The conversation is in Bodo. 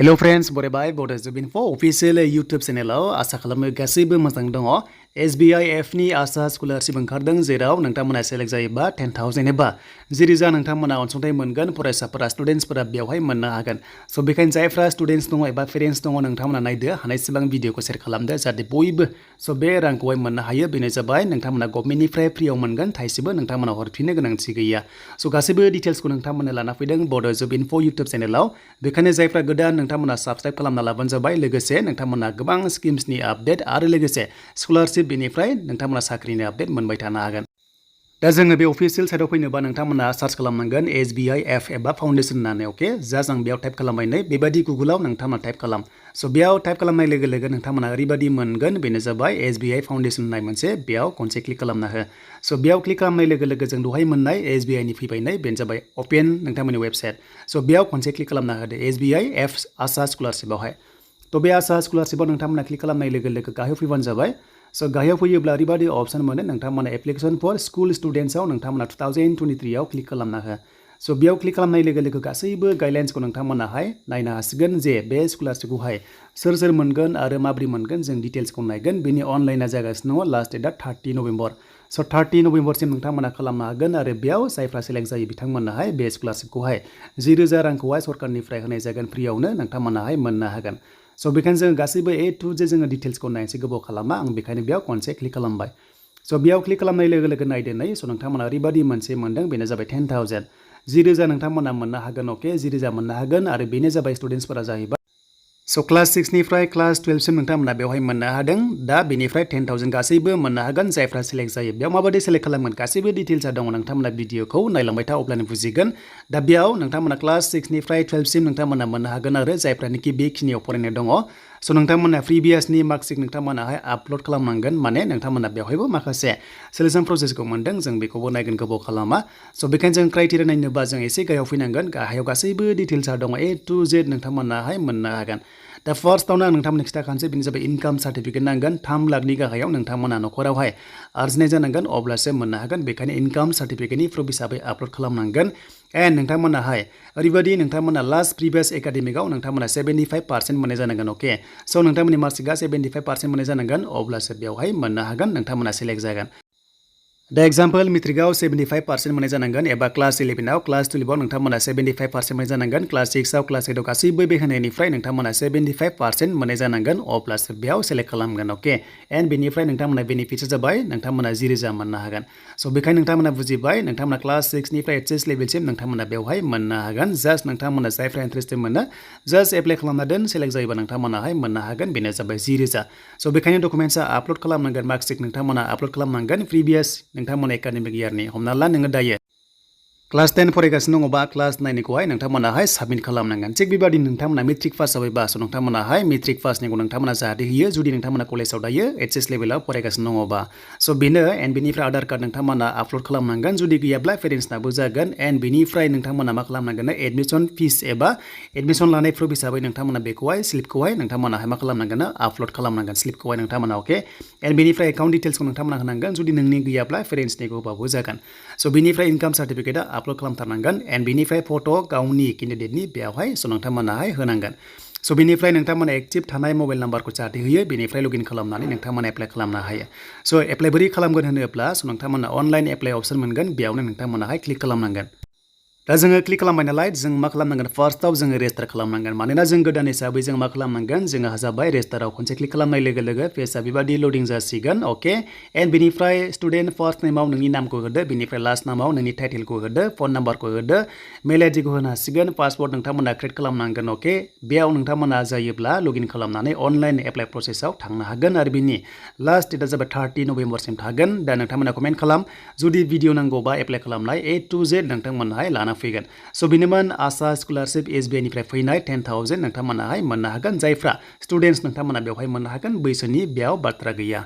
Hello friends, bye Bodo SBIF official YouTube channel आसा खालामो गासैबो मोजां दङ SBIF नि आसा स्कलारशिप ओंखारदों जेराव नोंथांमोना सेलेक्ट जायोबा 10,000 एबा 10,000 नोंथांमोना अनसुंथाइ मोनगोन फरायसाफोरा स्टुडेन्ट्सफोरा बेवहाय मोननो हागोन स' बेखायनो जायफ्रा स्टुडेन्ट्स दङ एबा पेरेन्ट्स दङ नोंथांमोना नायदो हानायसेबां भिडिअखौ शेयार खालामदो जाहाथे बयबो स' बे रांखौहाय मोननो हायो बेनो जाबाय नोंथांमोना गभर्नमेन्टनिफ्राय फ्रियाव मोनगोन थाइसेबो नोंथांमोना हरफिननो गोनांथि गैया स' गासैबो डिटेल्सखौ नोंथांमोना लाना फैदों बड' SBIF YouTube चेनेलाव बेखायनो जायफ्रा गोदान नोंथांमोना साबस्क्राइब खालामना लाबानो जाबाय लोगोसे नोंथांमोना गोबां स्किम्सनि आपडेट आरो लोगोसे स्कलारशिप बेनिफ्राय नोंथांमोना साख्रिनि आपडेट मोनबाय थानो हागोन दा जोङो बे अफिशियेल साइटआव फैनोबा नोंथांमोना सार्च खालामनांगोन SBIF एबा फाउन्डेसन होननानै अके जास्ट आं बेयाव टाइप खालामबाय नै बेबायदि गुगोलाव नोंथांमोना टाइप खालाम स' बेयाव टाइप खालामनाय लोगो लोगो नोंथांमोना ओरैबायदि मोनगोन बेनो जाबाय SBI फाउन्डेसन होननाय मोनसे बेयाव खनसे क्लिक खालामना हो स' बेयाव क्लिक खालामनाय लोगो लोगो जों दहाय मोननाय SBI नि फैबाय नै बेनो जाबाय अपेन नोंथांमोननि वेबसाइट स' बेयाव खनसे क्लिक खालामना होदो SBIF आसा स्कलारशिपआवहाय थ' बे आसा स्कलारशिपआव नोंथांमोना क्लिक खालामनाय लोगो लोगो गाहायाव फैबानो जाबाय स' गाहायाव फैयोब्ला ओरैबायदि अप्शन मोनो नोंथांमोना एप्लिकेसन फर स्कुल स्टुडेन्ट्सआव नोंथांमोना 2023 आव क्लिक खालामना हो स' बेयाव क्लिक खालामनाय लोगो लोगो गासैबो गाइडलाइन्सखौ नोंथांमोनाहाय नायनो हासिगोन जे बे स्कलारशिपखौहाय सोर मोनगोन आरो माबोरै मोनगोन जों डिटेल्सखौ नायगोन बेनि अनलाइना जागासिनो दङ लास्ट डेटआ 30 नभेम्बर स' 30 नभेम्बरसिम नोंथांमोना खालामनो हागोन आरो बेयाव जायफ्रा सेलेक्ट जायो बिथांमोनाहाय बे स्कलारशिपखौहाय 10,000 रांखौहाय सरकारनिफ्राय होनाय जागोन फ्रियावनो नोंथांमोनाहाय मोननो हागोन स' बेखायनो जों गासैबो A to Z जोङो डिटेल्सखौ नायनोसै गोबाव खालामा आं बेखायनो बेयाव खनसे क्लिक खालामबाय स' बेयाव क्लिक खालामनाय लोगो लोगो नायदो नै स' नोंथांमोना ओरैबायदि मोनसे मोनदों बेनो जाबाय 10,000 10,000 नोंथांमोना मोननो हागोन अके 10,000 मोननो हागोन आरो बेनो जाबाय स्टुडेन्ट्सफोरा जाहैबाय स' क्लास 6 निफ्राय क्लास 12 सिम नोंथांमोना बेवहाय मोननो हादों दा बेनिफ्राय 10,000 गासैबो मोननो हागोन जायफ्रा सेलेक्ट जायो बेयाव माबायदि सेलेक्ट खालामगोन गासैबो डिटेल्सआ दङ नोंथांमोना भिडिअखौ नायलांबाय था अब्लानो बुजिगोन दा बेयाव नोंथांमोना क्लास 6 निफ्राय 12 सिम नोंथांमोना मोननो हागोन आरो जायफ्रानोखि बेखिनियाव फरायनाय दङ स' नोंथांमोना प्रिभियासनि मार्कशिट नोंथांमोनाहाय आपल'ड खालामनांगोन माने नोंथांमोना बेवहायबो माखासे सिलेक्सन प्रसेसखौ मोनदों जों बेखौबो नायगोन गोबाव खालामा स' बेखायनो जों क्राइटेरिया नायनोबा जों एसे गाहायाव फैनांगोन गाहायाव गासैबो डिटेल्सआ दङ A to Z नोंथांमोनाहाय मोननो हागोन दा फार्स्टआवनो आं नोंथांमोननो खिन्थाखानोसै बेनो जाबाय इनकाम सार्टिफिकेट नांगोन 3 लाखनि गाहायाव नोंथांमोना न'खरावहाय आरजिनाय जानांगोन अब्लासो मोननो हागोन बेखायनो इनकाम सार्टिफिकेटनि प्रुफ हिसाबै आपल'ड खालामनांगोन एन्ड नोंथांमोनाहाय ओरैबायदि नोंथांमोना लास्ट प्रिभियास एकाडेमिकआव नोंथांमोना 75% मोननाय जानांगन अके स' नोंथांमोननि मार्कशिटआ 75% मोननाय जानांगोन अब्लासो बेवहाय मोननो हागोन नोंथांमोना सेलेक्ट जागोन दा एग्जाम्पल मेट्रिकआव 75% मोननाय जानांगोन एबा क्लास 11आव क्लास 12आव नोंथांमोना 75% मोननाय जानांगोन क्लास 6आव क्लास 8आव गासैबो बे होनायनिफ्राय नोंथांमोना 75% मोननाय जानांगोन अब्लासो बेयाव सेलेक्ट खालामगोन अके एन्ड बेनिफ्राय नोंथांमोना बेनिफिट्सआ जाबाय नोंथांमोना 10,000 मोननो हागोन स' बेखायनो नोंथांमोना बुजिबाय नोंथांमोना क्लास 6 निफ्राय HS लेभेलसिम नोंथांमोना बेवहाय मोननो हागोन जास्ट नोंथांमोना जायफ्रा इन्टारेस्टेड मोनो जास्ट एप्लाइ खालामना दोन सेलेक्ट जायोबा नोंथांमोनाहाय मोननो हागोन बेनो जाबाय 10,000 स' बेखायनो डकुमेन्ट्सआ आपल'ड खालामनांगोन मार्कशिट नोंथांमोना आपल'ड खालामनांगोन प्रिभियास नोंथांमोना एकाडेमिक इयारनि हमना ला नोङो दायो क्लास 10 फरायगासिनो दङबा क्लास 9निखौहाय नोंथांमोनाहाय साबमिट खालामनांगोन थिग बेबायदि नोंथांमोना मेट्रिक पास जाबायबा स' नोंथांमोनाहाय मेट्रिक पासनिखौ नोंथांमोना जाहाथे होयो जुदि नोंथांमोना कलेजाव दायो HS लेभेलाव फरायगासिनो दङबा स' बेनो एन्ड बेनिफ्राय आधार कार्ड नोंथांमोना आपल'ड खालामनांगोन जुदि गैयाब्ला पेरेन्ट्सनाबो जागोन एन्ड बेनिफ्राय नोंथांमोना मा खालामनांगोन एडमिसन फिस एबा एडमिसन लानाय प्रुफ हिसाबै नोंथांमोना बेखौहाय स्लिपखौहाय नोंथांमोनाहाय मा खालामनांगोन आपल'ड खालामनांगोन स्लिपखौहाय नोंथांमोना अके एन्ड बेनिफ्राय एकाउन्ट डिटेल्सखौ नोंथांमोना होनांगोन जुदि नोंनि गैयाब्ला पेरेन्ट्सनिखौ होबाबो जागोन स' बेनिफ्राय इनकाम सार्टिफिकेटआ आपल'ड खालामथारनांगोन एन्ड बेनिफ्राय फट' गावनि केन्डिडेटनि बेयावहाय स' नोंथांमोनाहाय होनांगोन स' बेनिफ्राय नोंथांमोना एक्टिभ थानाय मबाइल नाम्बारखौ जाहाथे होयो बेनिफ्राय लगइन खालामनानै नोंथांमोना एप्लाइ खालामनो हायो स' एप्लाइ बोरै खालामगोन होनोब्ला स' नोंथांमोना अनलाइन एप्लाइ अप्सन मोनगोन बेयावनो नोंथांमोनाहाय क्लिक खालामनांगोन दा जोङो क्लिक खालामबाय नालाय जों मा खालामनांगोन फार्स्टआव जोङो रेजिस्टार खालामनांगोन मानोना जों गोदान हिसाबै जों मा खालामनांगोन जोङो जाबाय रेजिस्टाराव खनसे क्लिक खालामनाय लोगो लोगो पेजआ बेबायदि लडिं जासिगोन अके एन्ड बेनिफ्राय स्टुडेन्ट फार्स्ट नेमाव नोंनि नामखौ होदो बेनिफ्राय लास्ट नामाव नोंनि टाइटेलखौ होदो फन नाम्बारखौ होदो मेल आइडिखौ होनो हासिगोन पासवर्ड नोंथांमोना क्रिएट खालामनांगोन अके बेयाव नोंथांमोना जायोब्ला लगइन खालामनानै अनलाइन एप्लाइ प्रसेसआव थांनो हागोन आरो बिनि लास्ट डेटआ जाबाय 30 नभेम्बरसिम थागोन दा नोंथांमोना कमेन्ट खालाम जुदि भिडिअ नांगौबा एप्लाइ खालामनाय A to Z नोंथांमोनाहाय लाना फैगोन स' बेनोमोन आसा स्कलारशिप SBI निफ्राय फैनाय 10,000 नोंथांमोनाहाय मोननो हागोन जायफ्रा स्टुडेन्ट्स नोंथांमोना बेवहाय मोननो हागोन बैसोनि बेयाव बाथ्रा गैया